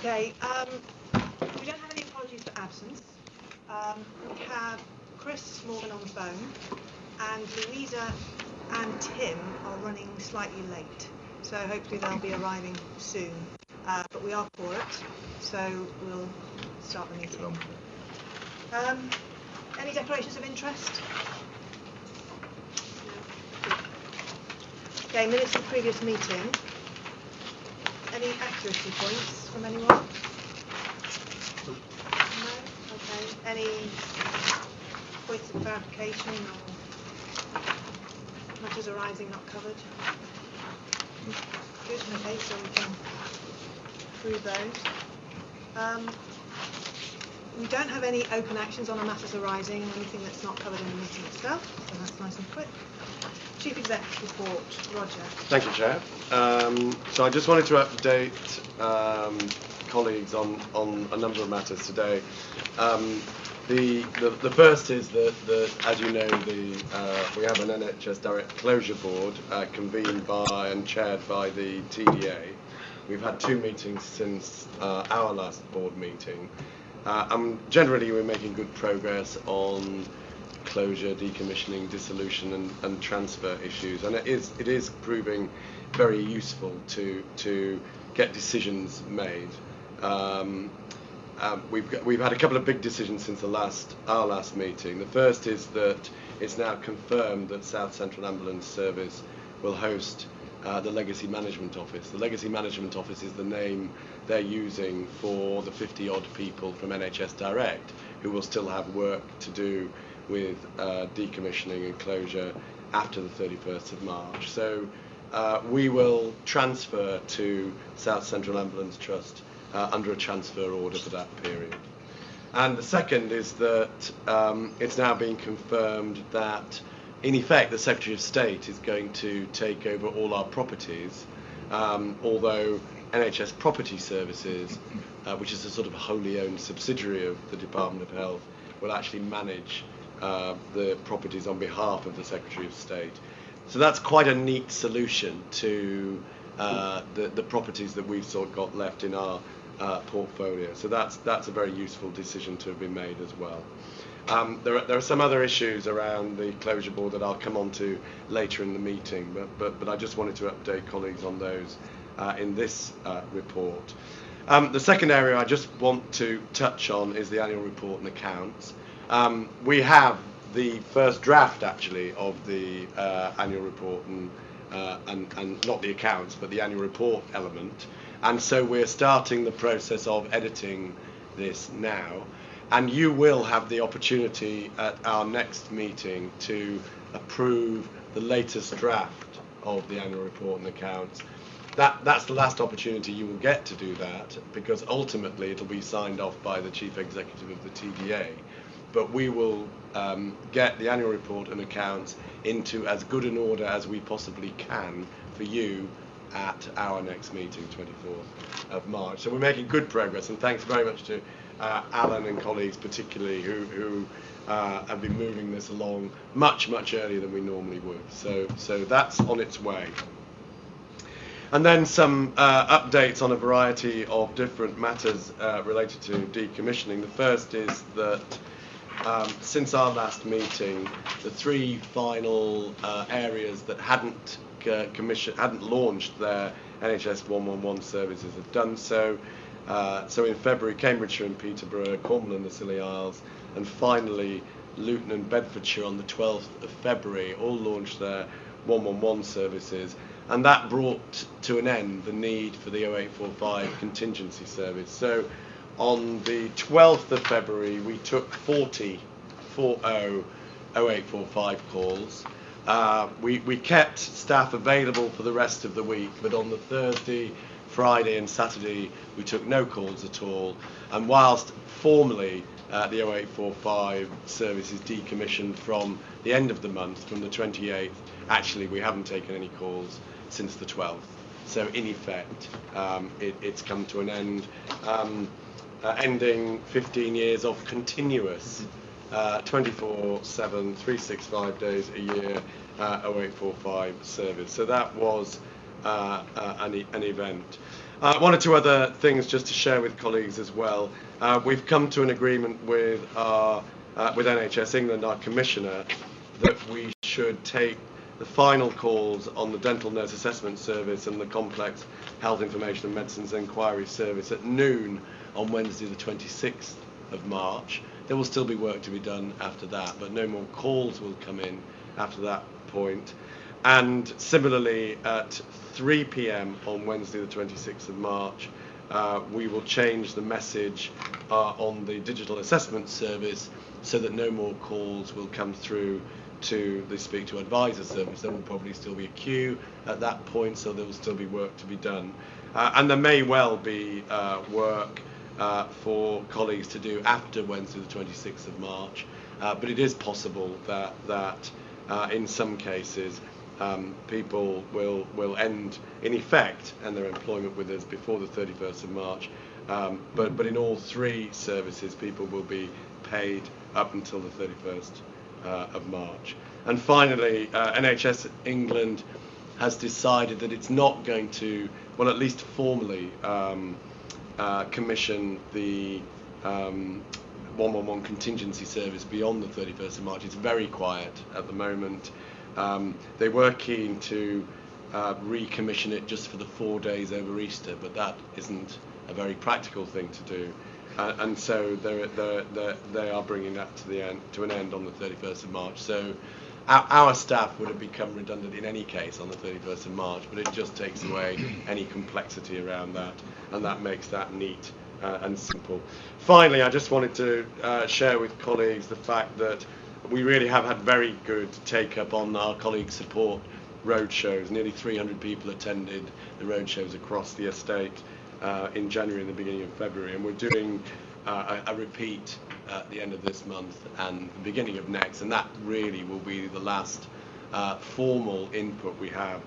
Okay, we don't have any apologies for absence. We have Chris Morgan on the phone, and Louisa and Tim are running slightly late, so hopefully they'll be arriving soon. But we are for it, so we'll start the meeting. Any declarations of interest? No. Okay, minutes of the previous meeting. Any accuracy points from anyone? No? Okay. Any points of clarification or matters arising not covered? Good, okay, so we can approve those. We don't have any open actions on the matters arising, anything that's not covered in the meeting itself, so that's nice and quick. Chief Exec's report, Roger. Thank you, Chair. So I just wanted to update colleagues on a number of matters today. The first is that as you know, we have an NHS Direct Closure Board convened by and chaired by the TDA. We've had 2 meetings since our last board meeting. Generally, we're making good progress on closure, decommissioning, dissolution, and transfer issues, and it is proving very useful to get decisions made. We've had a couple of big decisions since our last meeting. The first is that it's now confirmed that South Central Ambulance Service will host the Legacy Management Office. The Legacy Management Office is the name they're using for the 50-odd people from NHS Direct who will still have work to do with decommissioning and closure after the 31st of March. So we will transfer to South Central Ambulance Trust under a transfer order for that period. And the second is that it's now been confirmed that in effect the Secretary of State is going to take over all our properties, although NHS Property Services, which is a sort of wholly owned subsidiary of the Department of Health, will actually manage the properties on behalf of the Secretary of State. So that's quite a neat solution to the properties that we've sort of got left in our portfolio. So that's a very useful decision to have been made as well. There are some other issues around the closure board that I'll come on to later in the meeting, but I just wanted to update colleagues on those in this report. The second area I just want to touch on is the annual report and accounts. We have the first draft actually of the annual report and not the accounts but the annual report element, and so we're starting the process of editing this now, and you will have the opportunity at our next meeting to approve the latest draft of the annual report and accounts. That's the last opportunity you will get to do that, because ultimately it'll be signed off by the Chief Executive of the TDA. But we will get the annual report and accounts into as good an order as we possibly can for you at our next meeting, 24th of March. So we're making good progress, and thanks very much to Alan and colleagues particularly who have been moving this along much earlier than we normally would. So that's on its way. And then some updates on a variety of different matters related to decommissioning. The first is that since our last meeting, the 3 final areas that hadn't launched their NHS 111 services have done so. So in February, Cambridgeshire and Peterborough, Cornwall and the Scilly Isles, and finally Luton and Bedfordshire on the 12th of February all launched their 111 services. And that brought to an end the need for the 0845 contingency service. So on the 12th of February, we took 40 0845 calls. We kept staff available for the rest of the week, but on the Thursday, Friday and Saturday, we took no calls at all. And whilst formally the 0845 service is decommissioned from the end of the month, from the 28th, actually we haven't taken any calls since the 12th. So in effect, it's come to an end, ending 15 years of continuous 24/7, 365 days a year 0845 service. So that was an event. One or two other things just to share with colleagues as well. We've come to an agreement with NHS England, our commissioner, that we should take the final calls on the dental nurse assessment service and the complex health information and medicines inquiry service at noon on Wednesday the 26th of March. There will still be work to be done after that, but no more calls will come in after that point. And similarly, at 3 p.m. on Wednesday the 26th of March, we will change the message on the digital assessment service so that no more calls will come through to the Speak to Advisor service. There will probably still be a queue at that point, so there will still be work to be done. And there may well be work for colleagues to do after Wednesday the 26th of March, but it is possible that in some cases people will end in effect and their employment with us before the 31st of March, but in all three services people will be paid up until the 31st of March. And finally, NHS England has decided that it's not going to, well, at least formally, commission the 111 contingency service beyond the 31st of March. It's very quiet at the moment. They were keen to recommission it just for the 4 days over Easter, but that isn't a very practical thing to do. And so they are bringing that to an end on the 31st of March. So our staff would have become redundant in any case on the 31st of March, but it just takes away any complexity around that, and that makes that neat and simple. Finally, I just wanted to share with colleagues the fact that we really have had very good take-up on our colleague support roadshows. Nearly 300 people attended the roadshows across the estate in January and the beginning of February, and we're doing a repeat at the end of this month and the beginning of next, and that really will be the last formal input we have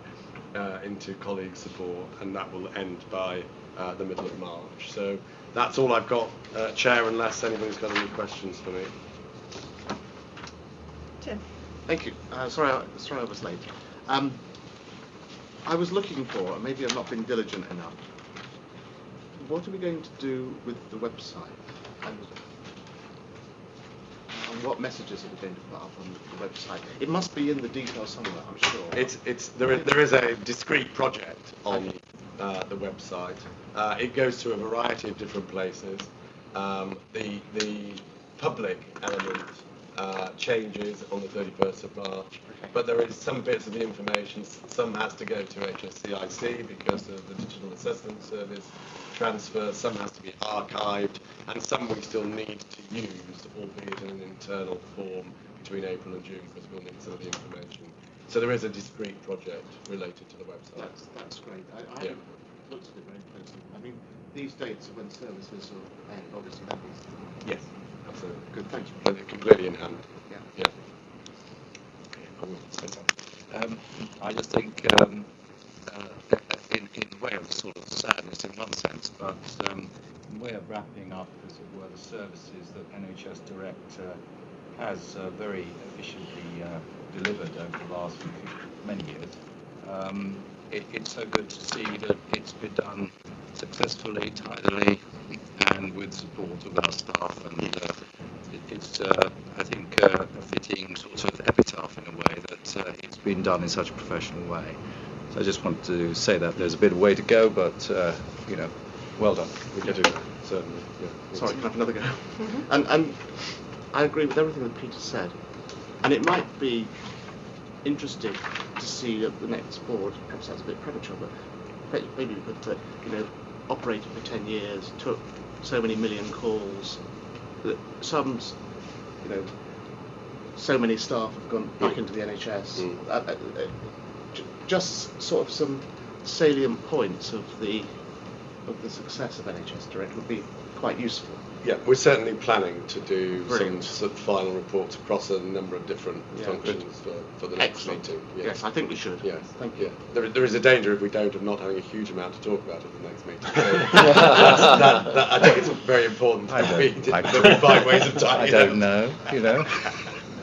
into colleague support, and that will end by the middle of March. So that's all I've got, Chair, unless anybody's got any questions for me. Tim. Thank you. Sorry I was late. I was looking for, maybe I've not been diligent enough, what are we going to do with the website? And what messages are we going to put up on the website? It must be in the details somewhere, I'm sure. There is a discrete project on the website. It goes to a variety of different places. The public element changes on the 31st of March, but there is some bits of the information, some has to go to HSCIC because of the digital assessment service transfer, some has to be archived, and some we still need to use, albeit in an internal form between April and June, because we'll need some of the information. So there is a discrete project related to the website. That's great. I looked at it very closely. I mean, these dates are when services are end, obviously that needs to be. Yes, absolutely. Good, thank you. Completely in hand. Yeah. I just think, in way of sort of sadness in one sense, but in way of wrapping up, as it were, the services that NHS Direct has very efficiently delivered over the last many years. It's so good to see that it's been done successfully, tidily, and with support of our staff, and it's, I think, a fitting sort of epitaph in a way that it's been done in such a professional way. So I just want to say that there's a bit of way to go, but well done. We can do that, certainly. Yeah. Sorry, can I have another go? And I agree with everything that Peter said, and it might be interesting to see at the next board. Perhaps that's a bit premature, but maybe we could put, operated for 10 years, took so many million calls, that some, so many staff have gone back into the NHS. Just sort of some salient points of the success of NHS Direct would be quite useful. Yeah, we're certainly planning to do Brilliant. some final reports across a number of different functions for the next Excellent. meeting. Yes, I think we should. Yes, Thank you. Yeah. There is a danger if we don't of not having a huge amount to talk about at the next meeting. So I think it's very important that we find ways of tying I it don't out. know,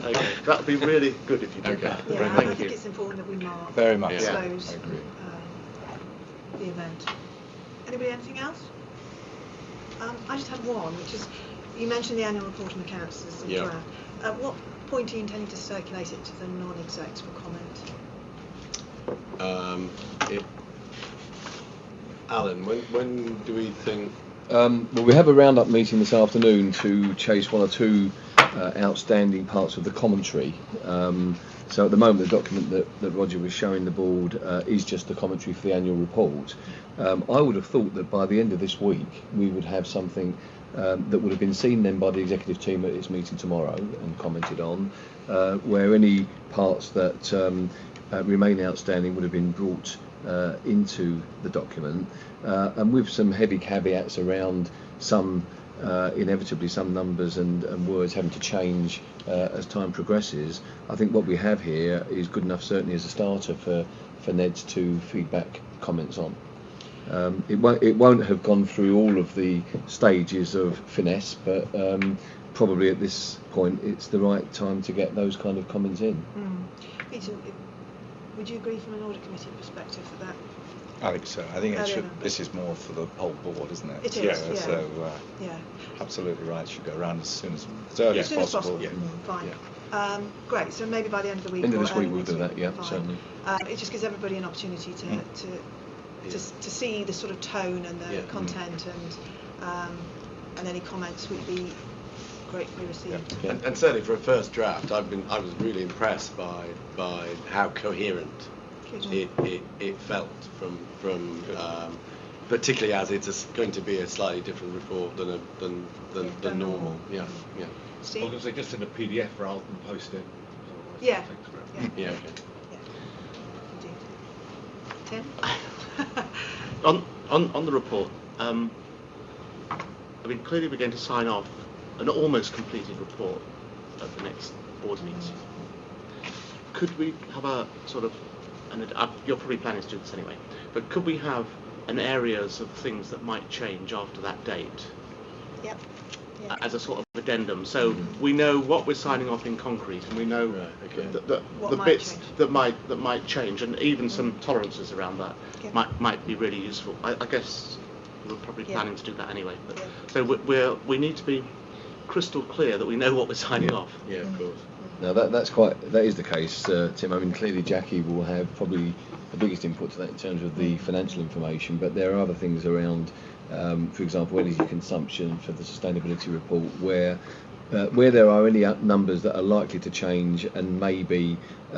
Okay, that would be really good if you did Okay. that. Yeah, Thank I think you. it's important that we mark Very much. and Yeah. close I agree. the event. Anybody, anything else? I just had one, which is, you mentioned the annual report and accounts as a draft. At what point are you intending to circulate it to the non-execs for comment? Alan, when do we think? Well, we have a round-up meeting this afternoon to chase one or two outstanding parts of the commentary. So at the moment, the document that Roger was showing the board is just the commentary for the annual report. I would have thought that by the end of this week, we would have something that would have been seen then by the executive team at its meeting tomorrow and commented on, where any parts that remain outstanding would have been brought into the document, and with some heavy caveats around some inevitably some numbers and words having to change as time progresses. I think what we have here is good enough, certainly as a starter, for Ned's to feedback comments on. It won't have gone through all of the stages of finesse, but probably at this point it's the right time to get those kind of comments in. Peter, would you agree from an audit committee perspective that? I think so. I think this is more for the whole board, isn't it? It is, yeah. So, absolutely right. It should go around as early as possible. Yeah. Fine. Yeah. Great. So maybe by the end of the week. End of this week we'll do that. Yeah, certainly. It just gives everybody an opportunity to see the sort of tone and the content, and any comments would be gratefully received. Yeah. And certainly for a first draft, I was really impressed by how coherent it felt from particularly as it's going to be a slightly different report than normal. Yeah. Steve? I was going to say just in a PDF rather than post it. Yeah. Yeah. Indeed. Tim? on the report, I mean, clearly we're going to sign off an almost completed report at the next board meeting. Could we have a sort of, and you're probably planning to do this anyway, but could we have an areas of things that might change after that date? Yep. As a sort of addendum, so we know what we're signing off in concrete, and we know the bits that might change, and even some tolerances around that might be really useful. I guess we're probably planning to do that anyway. But so we need to be crystal clear that we know what we're signing off. Yeah, of course. Now that is the case, Tim. I mean, clearly Jackie will have probably the biggest input to that in terms of the financial information, but there are other things around, for example, energy consumption for the sustainability report, where there are any numbers that are likely to change and maybe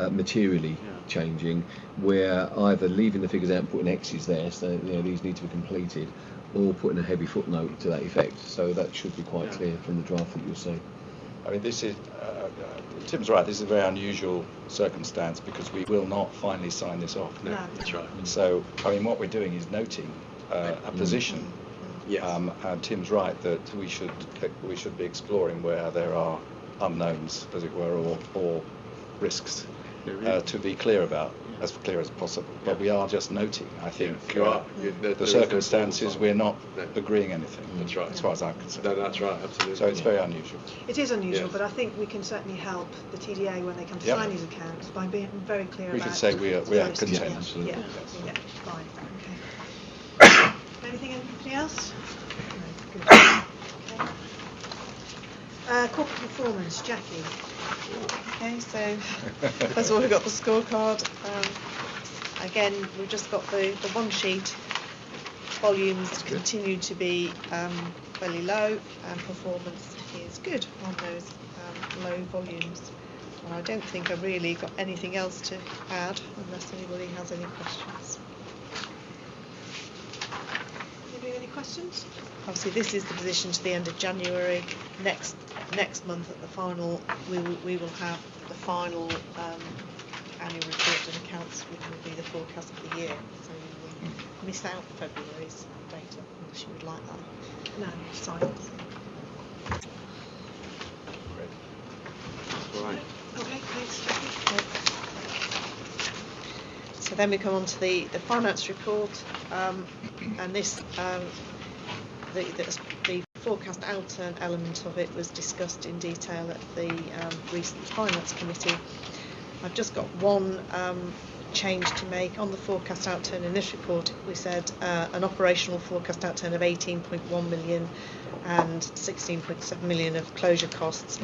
materially changing, where either leaving the figures out and putting X's there, so these need to be completed, or putting a heavy footnote to that effect. So that should be quite clear from the draft that you'll see. I mean, this is, Tim's right, this is a very unusual circumstance because we will not finally sign this off. No, that's right. So, I mean, what we're doing is noting a position. Yes. And Tim's right that we should be exploring where there are unknowns, as it were, or risks to be clear about, as clear as possible. But we are just noting, I think, the circumstances. We're not agreeing anything. That's right. As far as I'm concerned. No, that's right. Absolutely. So it's very unusual. It is unusual, but I think we can certainly help the TDA when they come to sign these accounts by being very clear about. We can say we are content. Yeah, fine. Okay. Anything else? No, good. Okay. Corporate performance, Jackie. Okay, so first of all we've got the scorecard. Again, we've just got the one sheet. Volumes continue to be fairly low, and performance is good on those low volumes. And I don't think I've really got anything else to add, unless anybody has any questions. Any questions? Obviously, this is the position to the end of January. Next month, at the final, we will have the final annual report and accounts, which will be the forecast of the year. So we will miss out February's data, unless you would like that. No, silence. All right. Okay, thanks, Jackie. So then we come on to the finance report, and this the forecast outturn element of it was discussed in detail at the recent finance committee. I've just got one change to make. On the forecast outturn in this report, we said an operational forecast outturn of 18.1 million and 16.7 million of closure costs.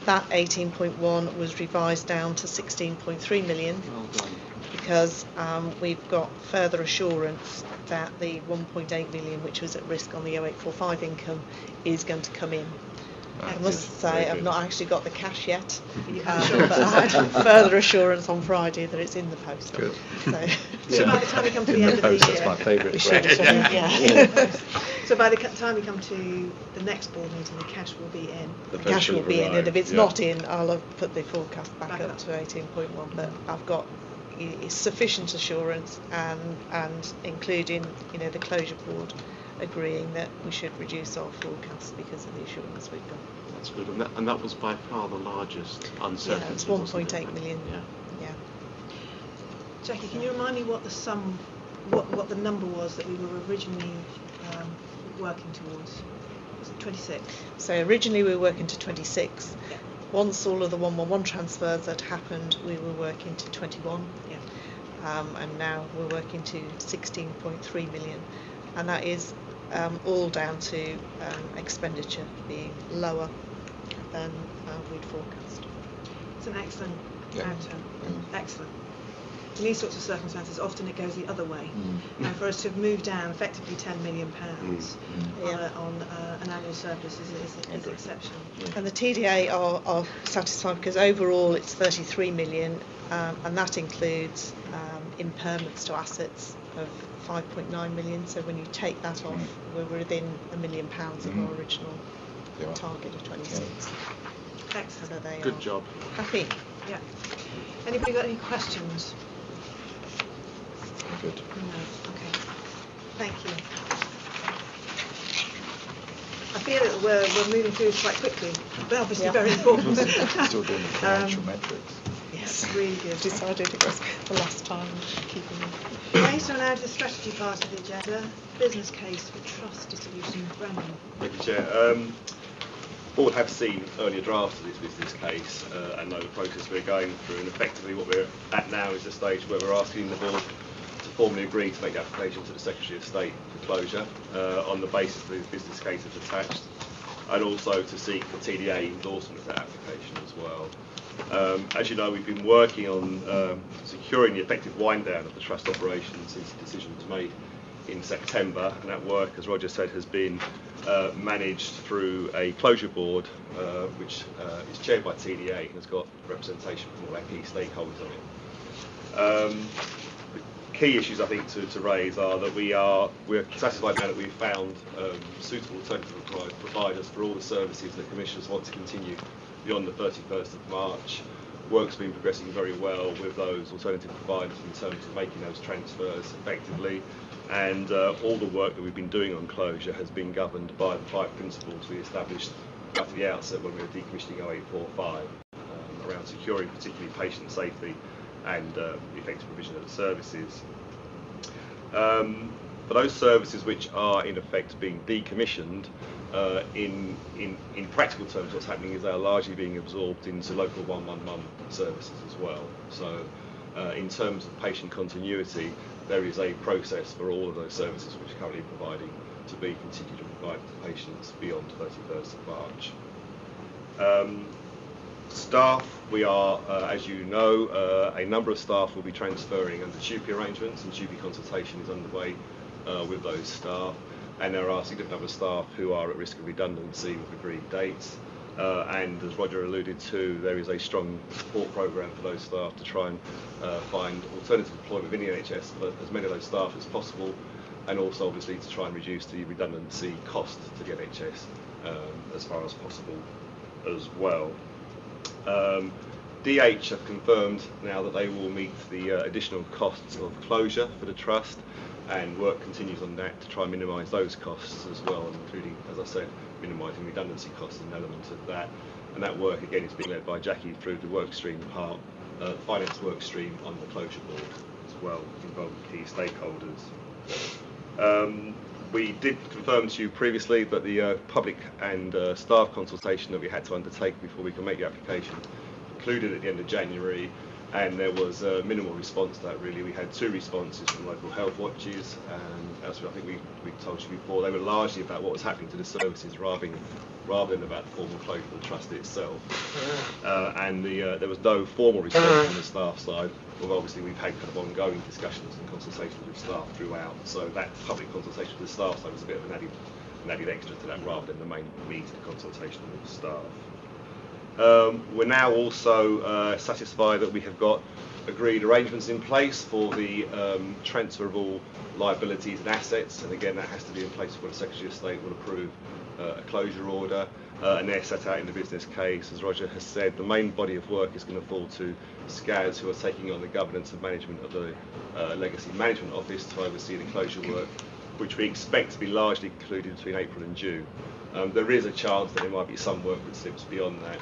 That 18.1 was revised down to 16.3 million. Well done. Because we've got further assurance that the 1.8 million, which was at risk on the 0845 income, is going to come in. I must say I've not actually got the cash yet, but I had further assurance on Friday that it's in the post. Good. So by the time we come to the end of the year, That's my favourite. We should have, yeah. so by the time we come to the next board meeting, the cash will be in. The The cash will be in, and if it's yeah. not in, I'll have put the forecast back Back up up. to 18.1. But I've got sufficient assurance, and including the closure board agreeing that we should reduce our forecast because of the assurance we've got. That's good. And that was by far the largest uncertainty. Yeah, it's wasn't it? 1.8 million. Yeah. Yeah. Jackie, can you remind me what the sum, what the number was that we were originally working towards? Was it 26? So originally we were working to 26. Yeah. Once all of the 111 transfers had happened, we were working to 21. Yeah. And now we're working to 16.3 million, and that is all down to expenditure being lower than we'd forecast. It's an excellent Yeah. outturn. Mm. Excellent. In these sorts of circumstances, often it goes the other way. And for us to have moved down effectively £10 million Yeah. on an annual surplus is exceptional. And the TDA are satisfied because overall it's 33 million, and that includes impairments to assets of 5.9 million. So when you take that off, we're within £1 million of our original target of 26. Excellent. So they Good are job. happy. Yeah. Anybody got any questions? Good. No. Okay. Thank you. I feel that we're moving through this quite quickly, but obviously Yeah. very important. Still doing the financial metrics. Yes. Really good. Decided it was the last time keeping them. Okay, so now to the strategy part of the agenda. Business case for trust distribution. Brendan. Thank you, Chair. Board have seen earlier drafts of this business case and know the process we're going through, and effectively what we're at now is the stage where we're asking the board to formally agree to make the application to the Secretary of State for closure on the basis that the business case is attached, and also to seek the TDA endorsement of that application as well. As you know, we've been working on securing the effective wind down of the trust operation since the decision was made in September, and that work, as Roger said, has been managed through a closure board which is chaired by TDA and has got representation from all our key stakeholders on it. The key issues I think to raise are that we're satisfied now that we've found suitable alternative providers for all the services that commissioners want to continue beyond the 31st of March. Work's been progressing very well with those alternative providers in terms of making those transfers effectively, and all the work that we've been doing on closure has been governed by the 5 principles we established at the outset when we were decommissioning 0845 around securing particularly patient safety and the effective provision of the services. For those services which are in effect being decommissioned, in practical terms what's happening is they are largely being absorbed into local 111 services as well. So in terms of patient continuity, there is a process for all of those services which are currently providing to be continued to provide to patients beyond 31st of March. Staff, we are, as you know, a number of staff will be transferring under TUPE arrangements, and TUPE consultation is underway with those staff, and there are a significant number of staff who are at risk of redundancy with agreed dates. And as Roger alluded to, there is a strong support programme for those staff to try and find alternative employment within the NHS for as many of those staff as possible, and also obviously to try and reduce the redundancy cost to the NHS as far as possible as well. DH have confirmed now that they will meet the additional costs of closure for the trust, and work continues on that to try and minimise those costs as well, including, as I said, minimising redundancy costs as an element of that. And that work again is being led by Jackie through the work stream part, finance work stream on the closure board as well, involving key stakeholders. We did confirm to you previously that the public and staff consultation that we had to undertake before we can make the application concluded at the end of January, and there was a minimal response to that. Really, we had 2 responses from local health watches, and as I think we told you before, they were largely about what was happening to the services rather than about the formal closure of the trust itself. And there was no formal response from the staff side, although obviously we've had kind of ongoing discussions and consultations with staff throughout, so that public consultation with the staff side was a bit of an added extra to that rather than the main meeting consultation with the staff. We're now also satisfied that we have got agreed arrangements in place for the transfer of all liabilities and assets, and again that has to be in place before the Secretary of State will approve a closure order, and they're set out in the business case. As Roger has said, the main body of work is going to fall to SCAS, who are taking on the governance and management of the Legacy Management Office to oversee the closure work, which we expect to be largely concluded between April and June. There is a chance that there might be some work that slips beyond that,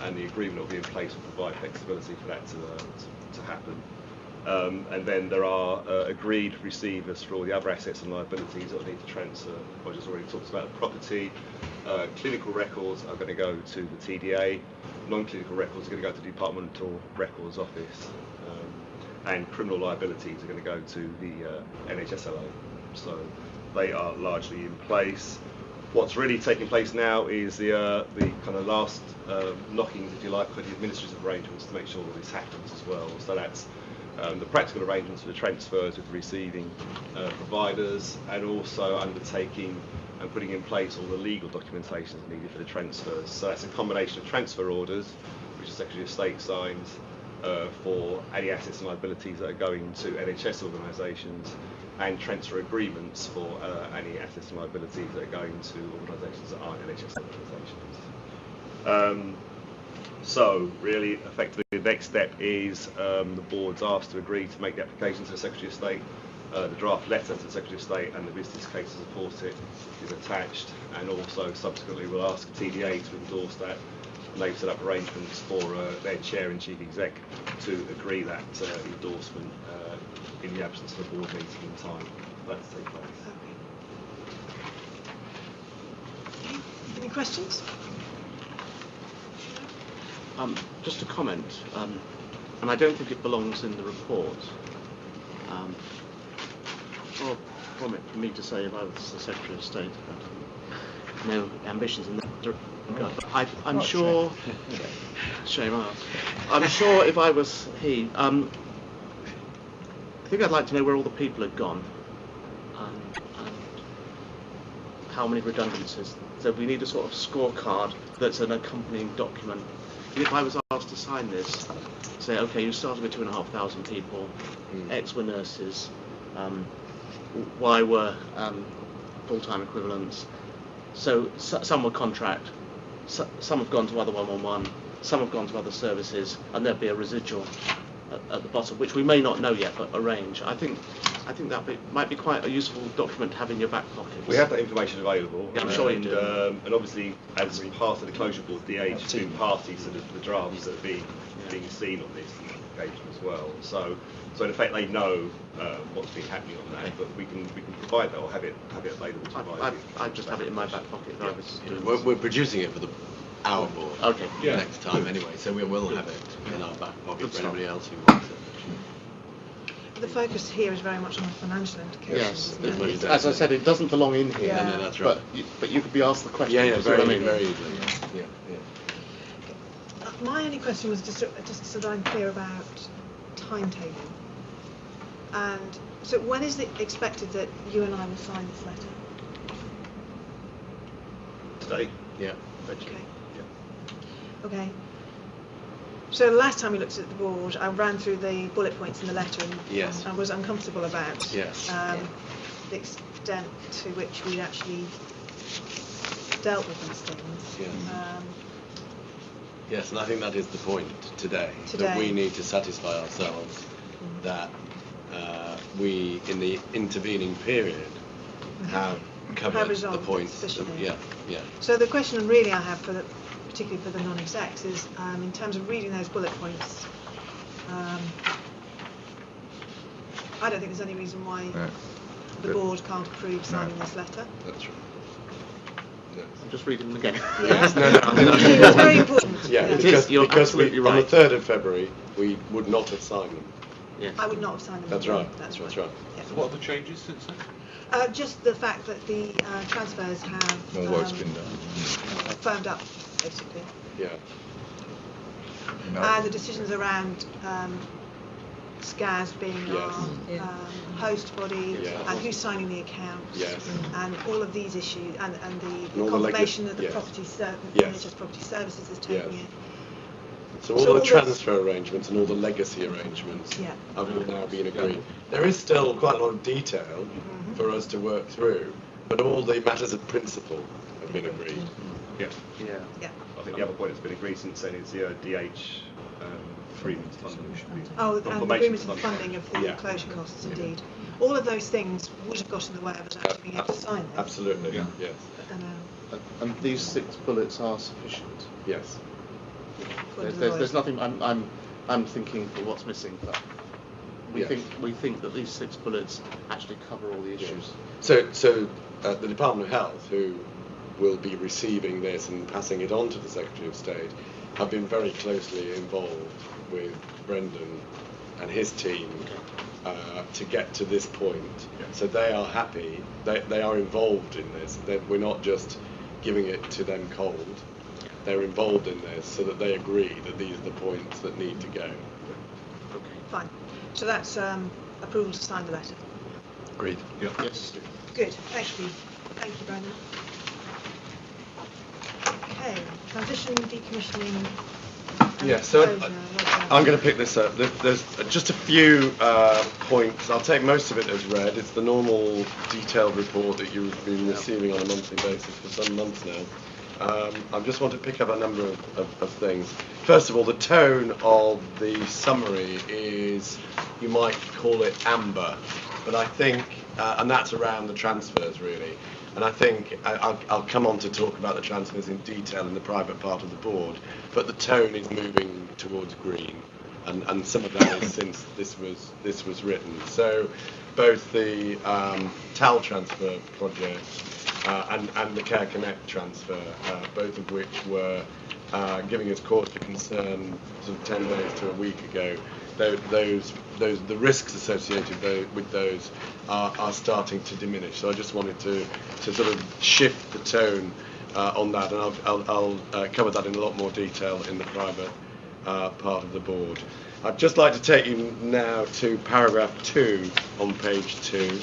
and the agreement will be in place will provide flexibility for that to happen. And then there are agreed receivers for all the other assets and liabilities that will need to transfer. Roger's already talked about the property. Clinical records are going to go to the TDA. Non-clinical records are going to go to the Departmental Records Office. And criminal liabilities are going to go to the NHS. So they are largely in place. What's really taking place now is the kind of last knockings, if you like, for the administrative arrangements to make sure all this happens as well. So that's the practical arrangements for the transfers with the receiving providers, and also undertaking and putting in place all the legal documentation needed for the transfers. So that's a combination of transfer orders, which the Secretary of State signs for any assets and liabilities that are going to NHS organisations, and transfer agreements for any assets and liabilities that are going to organisations that aren't NHS organisations. So really, effectively, the next step is the board's asked to agree to make the application to the Secretary of State. The draft letter to the Secretary of State and the business case to support it is attached, and also subsequently we'll ask TDA to endorse that, and they've set up arrangements for their chair and chief exec to agree that endorsement in the absence of a board meeting in time for that to take place. Okay. Any questions? Just a comment, and I don't think it belongs in the report. Well, for me to say if I was the Secretary of State, but no ambitions in that regard. But I'm sure. Shame on us. I'm sure if I was he, I think I'd like to know where all the people had gone, and how many redundancies. So we need a sort of scorecard that's an accompanying document. If I was asked to sign this, say, okay, you started with 2,500 people, X were nurses, Y were full-time equivalents, so some were contract, some have gone to other 111, some have gone to other services, and there'd be a residual at the bottom, which we may not know yet, but a range. I think that might be quite a useful document to have in your back pocket. We have that information available. Yeah, I'm sure you do. And obviously, as part of the closure board, DA has been party to the drafts that are being seen on this occasion as well. So in effect, they know what's been happening on that, but we can provide that or have it available to provide. I'd just have it in my back pocket. If I was doing We're producing it for our board next time Yeah. anyway, so we will have it in our back pocket Good for stuff. anybody else who wants it. The focus here is very much on the financial implications. Yes, isn't it? as I said, it doesn't belong in here. Yeah. No, that's right. But you could be asked the question. Yeah, you see what very, I mean? very easily. Yeah. My only question was just so that I'm clear about timetable. And so when is it expected that you and I will sign this letter? Today. Yeah. Okay. Okay. So the last time we looked at the board, I ran through the bullet points in the letter, and Yes. I was uncomfortable about Yes. the extent to which we actually dealt with these things. Yes. Yes, and I think that is the point today. That we need to satisfy ourselves that we, in the intervening period, have covered the resolved points. sufficiently. Yeah. So the question really I have particularly for the non-execs is, in terms of reading those bullet points, I don't think there's any reason why the board can't approve signing this letter. That's right. Yes. just read them again. Yes. No, I think that's It's very important. Yeah, It is, because, you're because absolutely on the right. 3rd of February, we would not have signed them. Yeah. I would not have signed them. That's right. That's That's right. right. Yeah. So what are the changes since then? Just the fact that the transfers have No work's been done. firmed up, basically. Yeah. You know, And the decisions around SCAS being Yes. our host body Yeah. and who's signing the accounts Yes. and all of these issues and the all the confirmation that the yes. property Yes. NHS Property Services is taking Yes. it. So all So the all this- transfer arrangements and all the legacy arrangements Yeah. have all now been agreed. There is still quite a lot of detail for us to work through, but all the matters of principle have been agreed. Yeah. Yeah. Yeah. I think the other point that's been agreed since then is the DH agreement funding. Oh, and the Confirmation agreement of of funding of the Yeah. closure costs, indeed. All of those things would have got in the way of us actually being able to sign them. Absolutely, Yeah. yes, But then, And these 6 bullets are sufficient. yes. There's nothing. I'm thinking for what's missing, but we Yes. think that these 6 bullets actually cover all the issues. So the Department of Health, who will be receiving this and passing it on to the Secretary of State, have been very closely involved with Brendan and his team to get to this point. So they are happy. They are involved in this. We're not just giving it to them cold. They're involved in this so that they agree that these are the points that need to go. Okay. fine. So that's approval to sign the letter. Agreed. Yeah. Yes. Good, thank you. Thank you, Brendan. Okay, transition, decommissioning. and Yeah, so closure. I'm going to pick this up. There's just a few points. I'll take most of it as read. It's the normal detailed report that you've been receiving on a monthly basis for some months now. I just want to pick up a number of things. First of all, the tone of the summary is, you might call it amber, but I think, and that's around the transfers really, and I think I'll come on to talk about the transfers in detail in the private part of the board, but the tone is moving towards green, and some of that is since this was written. So both the TAL transfer project and the Care Connect transfer, both of which were giving us cause for concern sort of 10 days to a week ago. The risks associated with those are starting to diminish. So I just wanted to sort of shift the tone on that, and I'll cover that in a lot more detail in the private part of the board. I'd just like to take you now to paragraph 2 on page 2.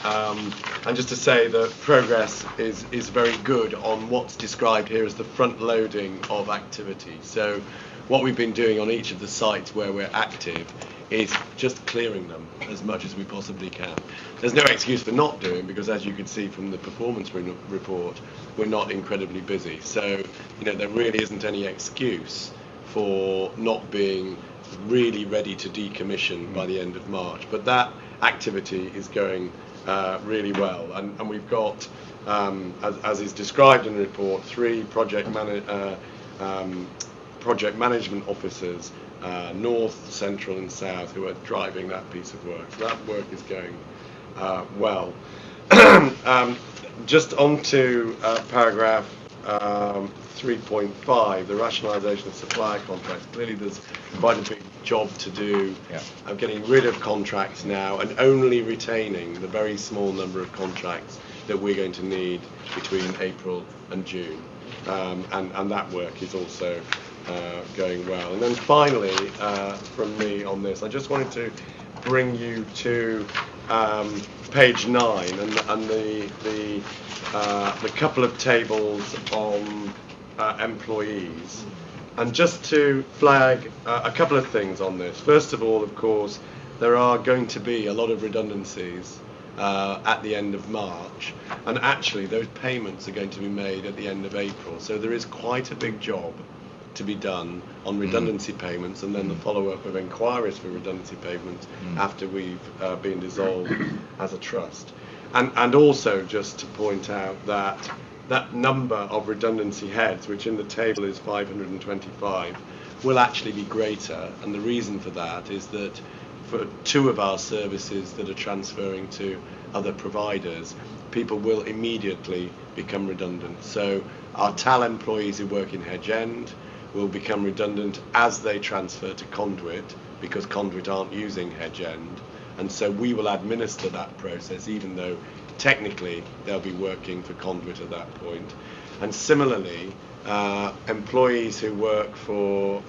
And just to say that progress is very good on what's described here as the front loading of activity. So what we've been doing on each of the sites where we're active is just clearing them as much as we possibly can. There's no excuse for not doing, because as you can see from the performance report, we're not incredibly busy. So, there really isn't any excuse for not being really ready to decommission by the end of March. But that activity is going really well, and we've got, as is described in the report, 3 project management officers, north, central and south, who are driving that piece of work. So that work is going well. Just on to paragraph 3.5, the rationalisation of supplier contracts. Clearly there's quite a big job to do of getting rid of contracts now and only retaining the very small number of contracts that we're going to need between April and June. And that work is also going well. And then finally, from me on this, I just wanted to bring you to page 9 and the couple of tables on employees. And just to flag a couple of things on this. First of all, of course, there are going to be a lot of redundancies at the end of March, and actually those payments are going to be made at the end of April. So there is quite a big job to be done on redundancy payments, and then the follow-up of inquiries for redundancy payments after we've been dissolved as a trust. And also just to point out that number of redundancy heads, which in the table is 525, will actually be greater, and the reason for that is that for 2 of our services that are transferring to other providers, people will immediately become redundant. So our TAL employees who work in Hedge End will become redundant as they transfer to Conduit, because Conduit aren't using Hedge End, and so we will administer that process even though technically they'll be working for Conduit at that point. And similarly, employees who work for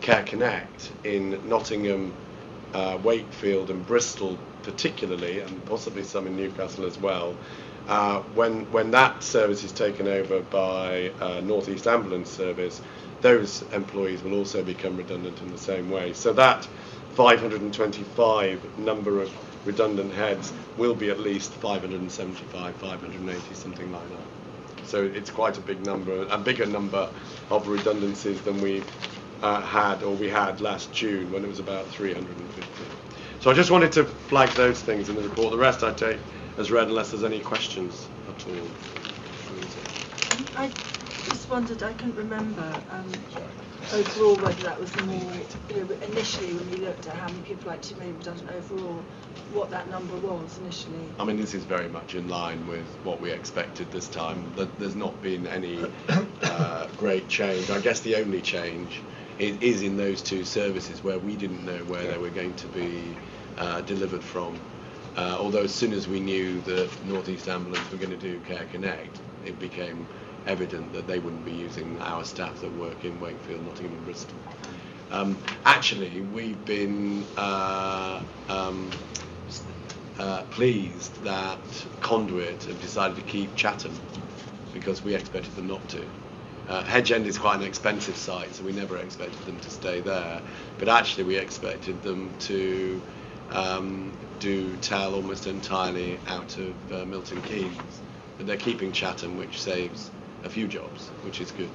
Care Connect in Nottingham, Wakefield and Bristol particularly, and possibly some in Newcastle as well, when that service is taken over by North East Ambulance Service, those employees will also become redundant in the same way. So that 525 number of redundant heads will be at least 575, 580, something like that. So it's quite a big number, a bigger number of redundancies than we had last June, when it was about 350. So I just wanted to flag those things in the report. The rest I take as read unless there's any questions at all. I just wondered, I couldn't remember overall whether that was more, initially when you looked at how many people actually made redundant overall, what that number was initially. I mean, this is very much in line with what we expected this time. There's not been any great change. I guess the only change is in those two services where we didn't know where they were going to be delivered from. Although as soon as we knew that North East Ambulance were going to do Care Connect, it became evident that they wouldn't be using our staff that work in Wakefield, Nottingham and Bristol. Actually, we've been pleased that Conduit have decided to keep Chatham, because we expected them not to. Hedge End is quite an expensive site, so we never expected them to stay there. But actually, we expected them to do TAL almost entirely out of Milton Keynes. But they're keeping Chatham, which saves a few jobs, which is good.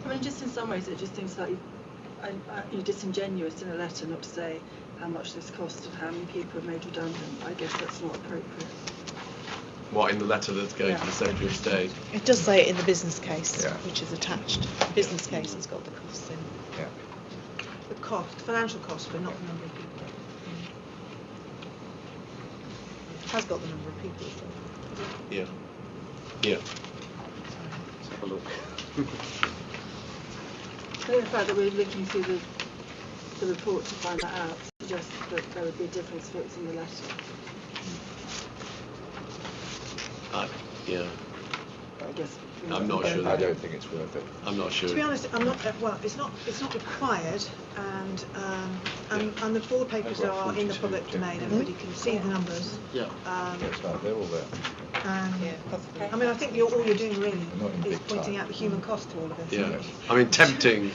I mean, just in some ways, it just seems like you're disingenuous in a letter not to say how much this cost and how many people have made redundant. I guess that's not appropriate. What, in the letter that's going to the Secretary of State? It does say it in the business case, Yeah. which is attached. The business case has got the costs in. Yeah. The cost, financial cost, but not the number of people. It has got the number of people. So. Yeah. Yeah. Let's have a look. I think the fact that we're looking through the report to find that out suggests that there would be a difference if it was in the letter. Yeah. But I guess I'm not sure. I don't think it's worth it. I'm not sure. To be honest, I'm not. Well, it's not required, and the board papers I've got are in the 42, public domain. Everybody can see the numbers. Yeah. Looks like they're all there. And Yeah. I mean, I think all you're doing really Not in is big pointing type. out the human cost to all of this. Yeah. I mean, tempting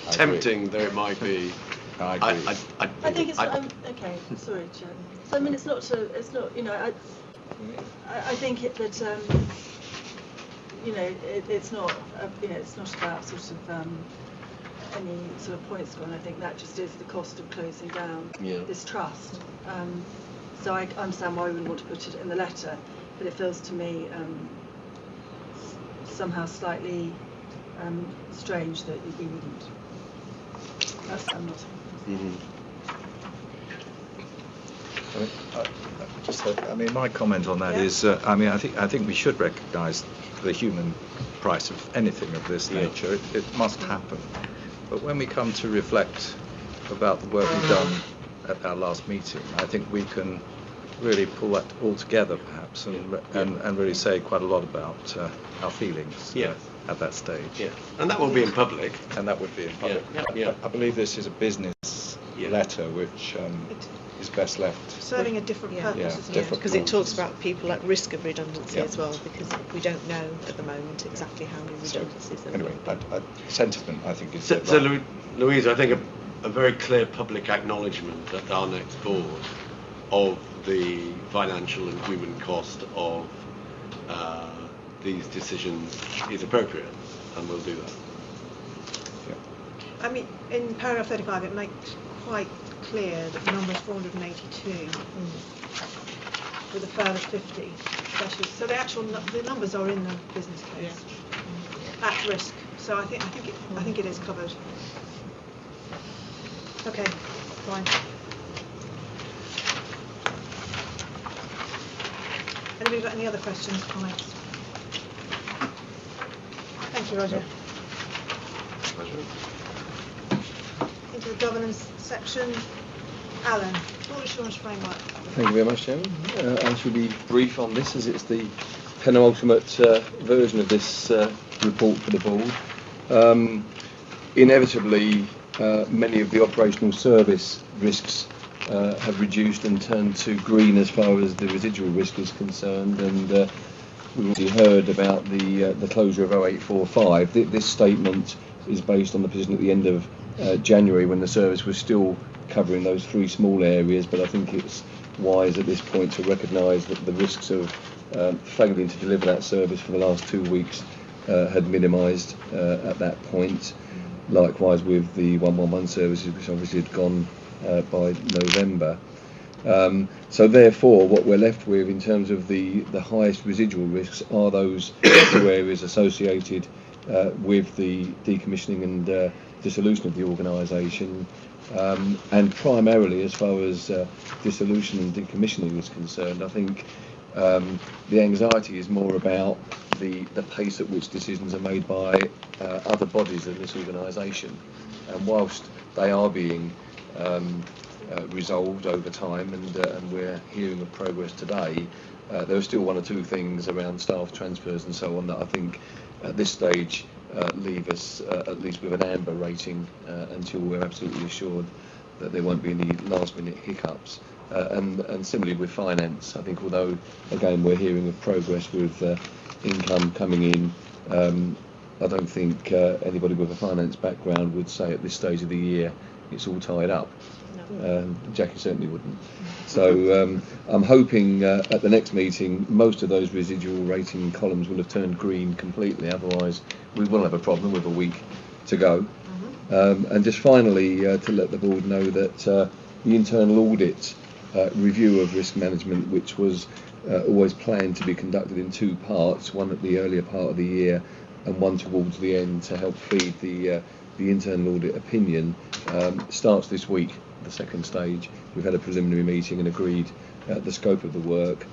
though it might be. I agree. I think it's okay. Sorry, Chair. So I mean, it's not. I think that it's not. It's not about sort of any sort of points scoring. I think that just is the cost of closing down this trust. So I understand why we wouldn't want to put it in the letter, but it feels to me somehow slightly strange that we wouldn't. I'm not. Mm-hmm. I mean, my comment on that is, I mean, I think we should recognise the human price of anything of this nature. It must happen. But when we come to reflect about the work we've done at our last meeting, I think we can really pull that all together, perhaps, and really say quite a lot about our feelings at that stage. Yeah. And that will be in public. And that would be in public. Yeah. I believe this is a business letter which is best left. Serving a different purpose, isn't it? Because it talks about people at risk of redundancy as well, because we don't know at the moment exactly how many redundancies there Anyway, will be. sentiment, I think, is So right. Louise, I think a very clear public acknowledgement at our next board of the financial and human cost of these decisions is appropriate, and we'll do that. I mean, in paragraph 35, it makes quite clear that the number is 482, with a further 50 specialists. So the numbers are in the business case at risk. So I think it is covered. Okay, fine. Anybody got any other questions, comments? Thank you, Roger. Pleasure. Into the governance section. Alan, board assurance framework. Thank you very much, Chairman. I shall be brief on this as it's the penultimate version of this report for the board. Inevitably, many of the operational service risks have reduced and turned to green as far as the residual risk is concerned, and we've already heard about the closure of 0845. This statement is based on the position at the end of January when the service was still covering those 3 small areas, but I think it's wise at this point to recognise that the risks of failing to deliver that service for the last 2 weeks had minimised at that point. Likewise with the 111 services, which obviously had gone by November. So therefore what we're left with in terms of the highest residual risks are those 2 areas associated with the decommissioning and dissolution of the organisation, and primarily as far as dissolution and decommissioning is concerned, I think the anxiety is more about the pace at which decisions are made by other bodies in this organisation, and whilst they are being resolved over time, and we're hearing of progress today, there are still 1 or 2 things around staff transfers and so on that I think at this stage leave us at least with an amber rating until we're absolutely assured that there won't be any last minute hiccups. And similarly with finance, I think although again we're hearing of progress with income coming in, I don't think anybody with a finance background would say at this stage of the year it's all tied up. Jackie certainly wouldn't. So I'm hoping at the next meeting most of those residual rating columns will have turned green completely, otherwise we will have a problem with a week to go. And just finally to let the board know that the internal audit review of risk management, which was always planned to be conducted in 2 parts, one at the earlier part of the year and one towards the end to help feed the internal audit opinion, starts this week, the 2nd stage. We've had a preliminary meeting and agreed the scope of the work.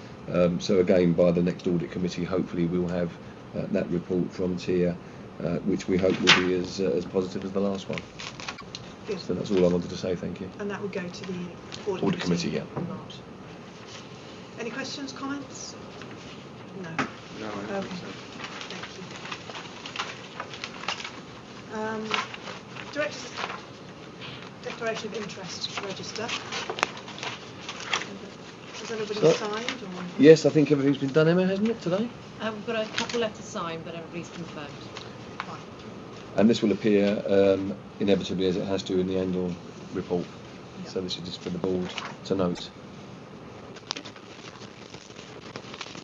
So again, by the next audit committee, hopefully we'll have that report from TIA, which we hope will be as positive as the last one. Good. So that's all I wanted to say, thank you. And that would go to the Audit committee, yeah. in March. Any questions, comments? No. No, I don't think so. Thank you. Director's Declaration of Interest Register. Has everybody signed? Or? Yes, I think everything's been done, Emma, hasn't it, today? We've got a couple left to sign, but everybody's confirmed. Fine. And this will appear inevitably as it has to in the annual report. Yeah. So this is just for the board to note.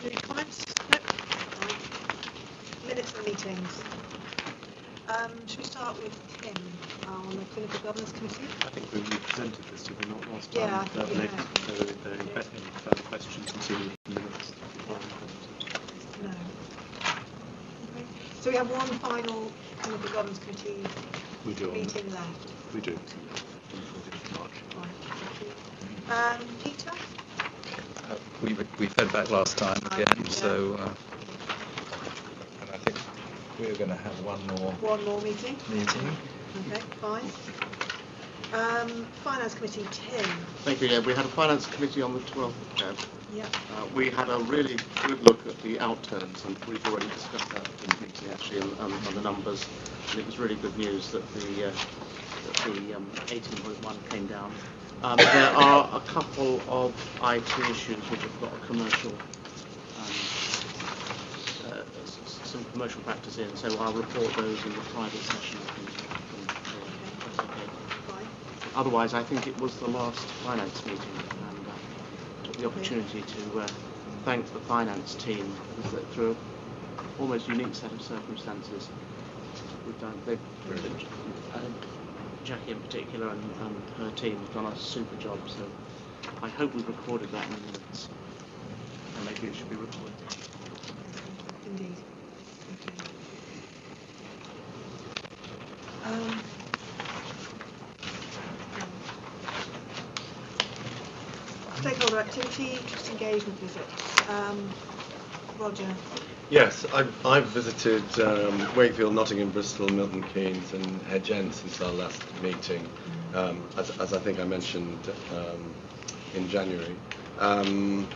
Any comments? No? Right. Minutes of meetings. Should we start with Tim on the Clinical Governance Committee? I think we presented this, did we not, last time? Yeah, I think we have. Any further questions until the minutes? No. Okay. So we have one final Clinical Governance Committee meeting left. We do. Right, thank you. Peter? We fed back last time again, Yeah. so and I think we're going to have one more meeting. Okay, fine. Finance Committee, Tim. Thank you. Yeah, we had a finance committee on the 12th of Feb. Yeah. We had a really good look at the outturns, and we've already discussed that in the meeting actually, on the numbers. And it was really good news that the 18.1 came down. There are a couple of IT issues which have got a commercial, some commercial factors in, so I'll report those in the private session. Otherwise, I think it was the last finance meeting, and took the opportunity to thank the finance team, because through an almost unique set of circumstances, we've done. Jackie in particular and her team have done a super job. So I hope we've recorded that in the minutes, and maybe it should be recorded. Indeed. Okay. Stakeholder activity, trust engagement visits. Roger. Yes, I've visited Wakefield, Nottingham, Bristol, Milton Keynes and Hedge End since our last meeting, as I think I mentioned in January. And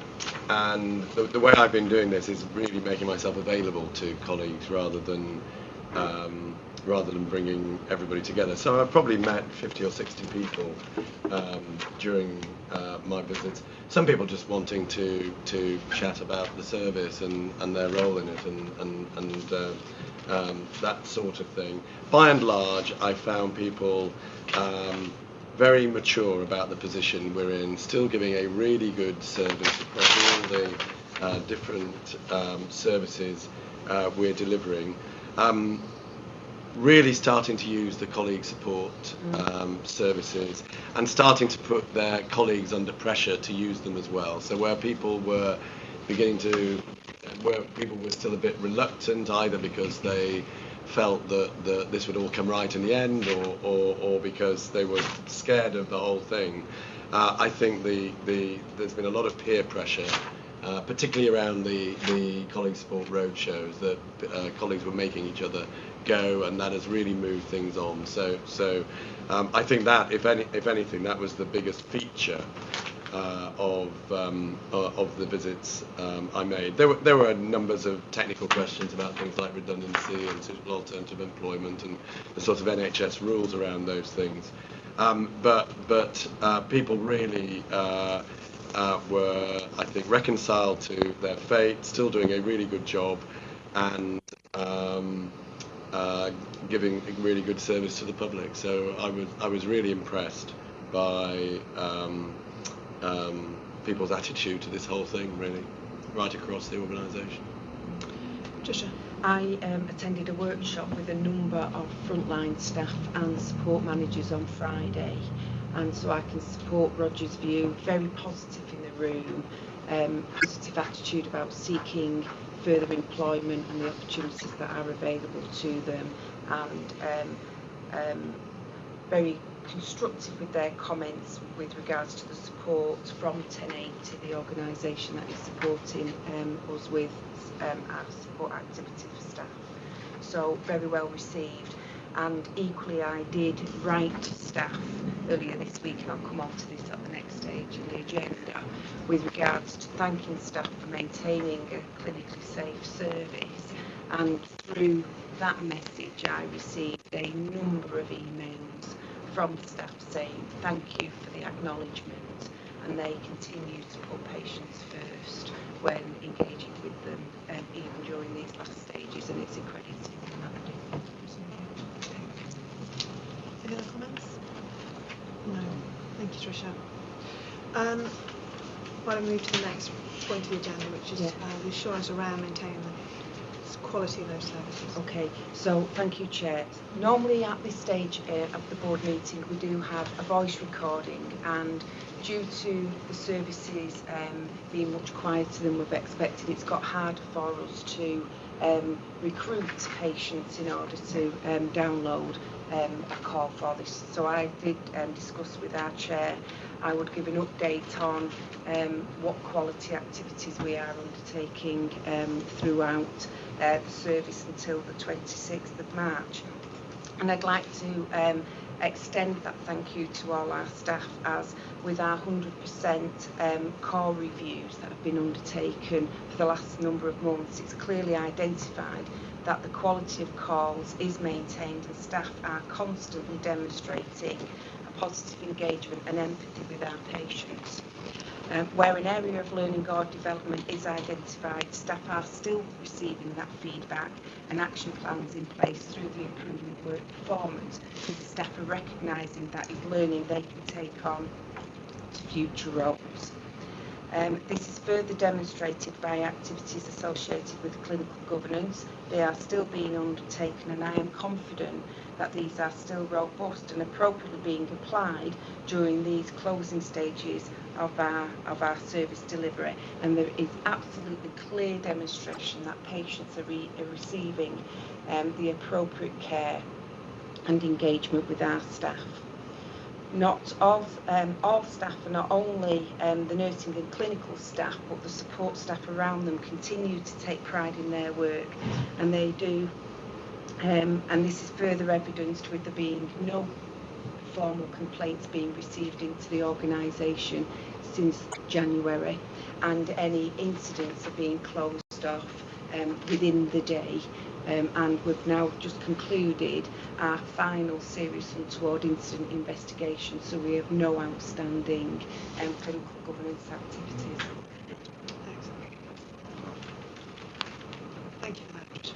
the way I've been doing this is really making myself available to colleagues rather than bringing everybody together. So I've probably met 50 or 60 people during my visits. Some people just wanting to chat about the service and their role in it and that sort of thing. By and large, I found people very mature about the position we're in, still giving a really good service across all the different services we're delivering. Really starting to use the colleague support services and starting to put their colleagues under pressure to use them as well. So where people were still a bit reluctant, either because they felt that this would all come right in the end or because they were scared of the whole thing, I think there's been a lot of peer pressure, particularly around the colleague support roadshows, that colleagues were making each other go, and that has really moved things on. So I think that if anything, that was the biggest feature of the visits I made. There were numbers of technical questions about things like redundancy and suitable alternative employment and the sort of NHS rules around those things. But people really were, I think, reconciled to their fate, still doing a really good job, and giving really good service to the public. So I was really impressed by people's attitude to this whole thing, really, right across the organisation. Trisha? I attended a workshop with a number of frontline staff and support managers on Friday, and so I can support Roger's view. Very positive in the room, positive attitude about seeking further employment and the opportunities that are available to them, and very constructive with their comments with regards to the support from 1080, the organisation that is supporting us with our support activity for staff. So very well received. And equally, I did write to staff earlier this week, and I'll come on to this at the next stage in the agenda, with regards to thanking staff for maintaining a clinically safe service. And through that message, I received a number of emails from staff saying thank you for the acknowledgement, and they continue to put patients first when engaging with them, even during these last stages, and it's accredited in that way. Any other comments? No. Thank you, Trisha. Why don't we move to the next point of the agenda, which is the assurance around maintaining the quality of those services. Okay, so thank you, Chair. Normally at this stage of the board meeting we do have a voice recording, and due to the services being much quieter than we've expected, it's got harder for us to recruit patients in order to download a call for this. So I did discuss with our chair. I would give an update on what quality activities we are undertaking throughout the service until the 26th of March. And I'd like to extend that thank you to all our staff, as with our 100% core reviews that have been undertaken for the last number of months, it's clearly identified that the quality of calls is maintained and staff are constantly demonstrating a positive engagement and empathy with our patients. Where an area of learning or development is identified, staff are still receiving that feedback and action plans in place through the improvement work performance, because the staff are recognising that is learning they can take on to future roles. This is further demonstrated by activities associated with clinical governance. They are still being undertaken, and I am confident that these are still robust and appropriately being applied during these closing stages of our service delivery, and there is absolutely clear demonstration that patients are receiving the appropriate care and engagement with our staff. not of all staff, and not only the nursing and clinical staff, but the support staff around them continue to take pride in their work, and they do. And this is further evidenced with there being no formal complaints being received into the organisation since January, and any incidents are being closed off within the day. And we've now just concluded our final serious untoward incident investigation, so we have no outstanding clinical governance activities. Excellent. Thank you for that, Tricia.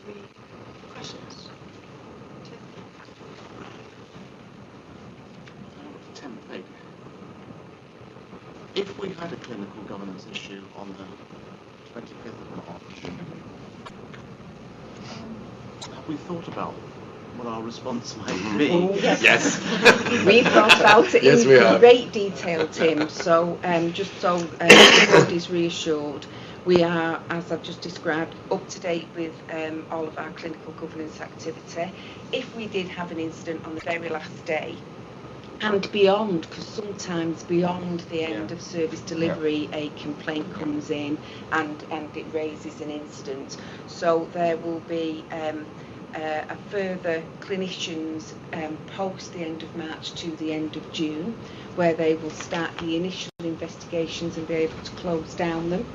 Any questions? Tim? Tim, if we had a clinical governance issue on the 25th of March, have we thought about what our response might be? Yes. We've thought about it in great detail, Tim. So just so the board is reassured, we are, as I've just described, up to date with all of our clinical governance activity. If we did have an incident on the very last day, and beyond, because sometimes beyond the end of service delivery, a complaint comes in and it raises an incident. So there will be a further clinicians post the end of March to the end of June, where they will start the initial investigations and be able to close down them.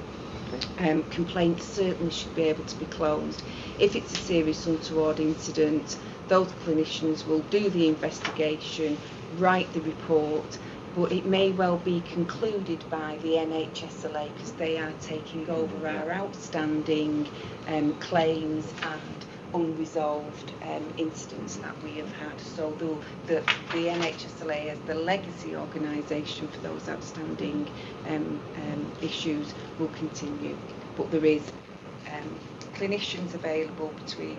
Complaints certainly should be able to be closed. If it's a serious untoward incident, those clinicians will do the investigation, write the report, but it may well be concluded by the NHS because they are taking over our outstanding claims and unresolved incidents that we have had. So the NHS as the legacy organisation for those outstanding issues will continue, but there is clinicians available between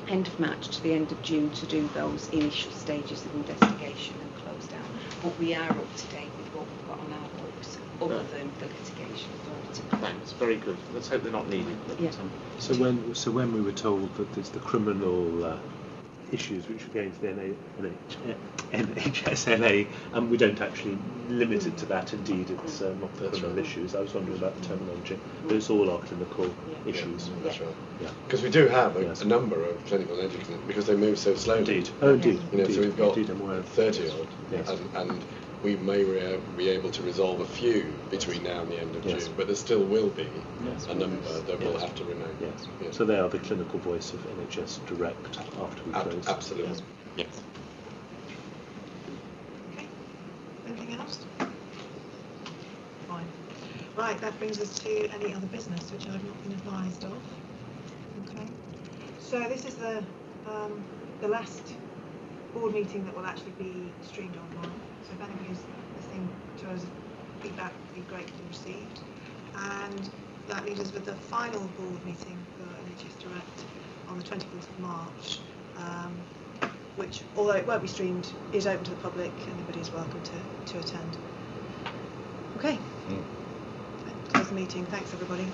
end of March to the end of June to do those initial stages of investigation and close down. But we are up to date with what we've got on our books, other than the litigation authority. Thanks, very good. Let's hope they're not needed. Yeah. So when we were told that there's the criminal issues which are going to the NHSLA, we don't actually limit it to that. Indeed, it's not the criminal issues. I was wondering about the terminology, but it's all our clinical issues. That's right. Because we do have a number of clinical educators because they move so slowly. Indeed. Oh, indeed. You know, indeed. so we've got indeed, I'm aware of 30 odd, yes. and we may be able to resolve a few between now and the end of June, but there still will be a number that will have to remain. Yes. So they are the clinical voice of NHS Direct after we close. Absolutely. Yes. Okay. Anything else? Fine. Right, that brings us to any other business which I've not been advised of. Okay. So this is the last board meeting that will actually be streamed online. So if anybody's listening to us, feedback would be greatly received. And that leaves us with the final board meeting for NHS Direct on the 24th of March, which, although it won't be streamed, is open to the public. Anybody is welcome to attend. Okay. Close the meeting. Thanks, everybody.